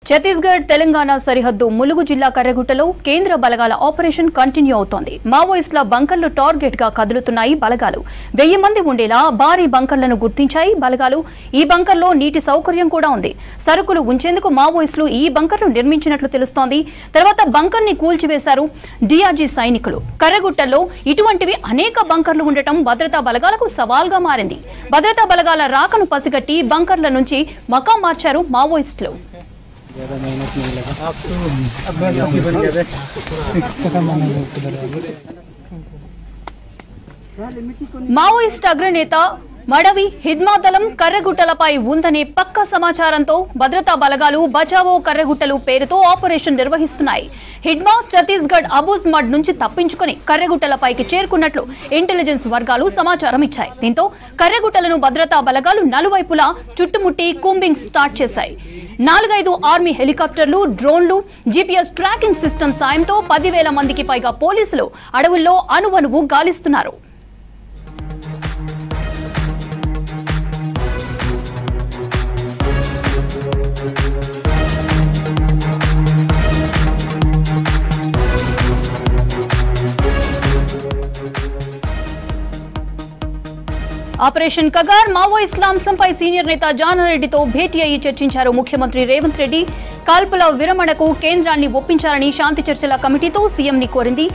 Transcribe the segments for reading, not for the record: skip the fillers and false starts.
ఛత్తీస్గఢ్ తెలంగాణ సరిహద్దు ములుగు జిల్లా కర్రెగుట్టలో కేంద్ర బలగాల ఆపరేషన్ కంటిన్యూ అవుతోంది. మావోయిస్టుల బంకర్లు టార్గెట్ గా కదులుతున్నాయి బలగాలు. 1000 మంది ఉండేలా భారీ బంకర్లను గుర్తించాయి బలగాలు. ఈ బంకర్లో నీటి సౌకర్యం కూడా ఉంది. సరుకులు ఉంచేందుకు మావోయిస్టులు ఈ బంకర్ను నిర్మించినట్లు తెలుస్తోంది. తర్వాత బంకర్ని కూల్చివేశారు డిఆర్జీ సైనికులు. కర్రెగుట్టలో ఇటువంటివి అనేక బంకర్లు ఉండటం భద్రతా బలగాలకు సవాల్గా మారింది. భద్రతా బలగాల రాకను పసిగట్టి బంకర్ల నుంచి మకాం మార్చారు మావోయిస్టులు. మావోయిస్ట్ అగ్రనేత మడవి హిద్మాదళం కర్రెగుట్టలపై ఉందనే పక్క సమాచారంతో భద్రతా బలగాలు బచావో కర్రెగుట్టలు పేరుతో ఆపరేషన్ నిర్వహిస్తున్నాయి. హిడ్మా ఛత్తీస్గఢ్ అబూజ్ మడ్ నుంచి తప్పించుకుని కర్రెగుట్టలపైకి చేరుకున్నట్లు ఇంటెలిజెన్స్ వర్గాలు సమాచారం ఇచ్చాయి. దీంతో కర్రెగుట్టలను భద్రతా బలగాలు నలువైపులా చుట్టుముట్టి కూంబింగ్ స్టార్ట్ చేశాయి. 4-5 ఆర్మీ హెలికాప్టర్లు, డ్రోన్లు, జీపీఎస్ ట్రాకింగ్ సిస్టమ్ సాయంతో 10,000 మందికి పైగా పోలీసులు అడవుల్లో అణువణువు గాలిస్తున్నారు. ఆపరేషన్ కగార్ మావోయిస్టుల అంశంపై సీనియర్ నేత జానారెడ్డితో భేటీ అయ్యి చర్చించారు ముఖ్యమంత్రి రేవంత్ రెడ్డి. కాల్పుల విరమణకు కేంద్రాన్ని ఒప్పించాలని శాంతి చర్చల కమిటీతో సీఎంని కోరింది.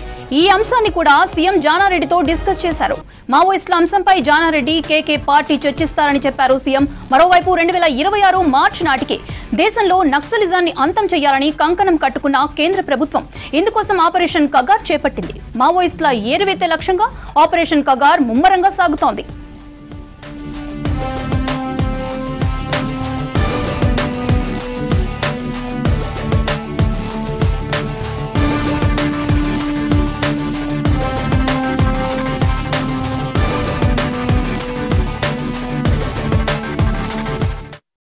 ఈ అంశాన్ని కూడా సీఎం జానారెడ్డితో డిస్కస్ చేశారు. మావోయిస్టుల అంశంపై జానారెడ్డి, కేకే పార్టీ చర్చిస్తారని చెప్పారు సీఎం. మరోవైపు 2026 మార్చి నాటికి దేశంలో నక్సలిజాన్ని అంతం చేయాలని కంకణం కట్టుకున్న కేంద్ర ప్రభుత్వం ఇందుకోసం ఆపరేషన్ కగార్ చేపట్టింది. మావోయిస్టుల ఏరువేతే లక్ష్యంగా ఆపరేషన్ కగార్ ముమ్మరంగా సాగుతోంది.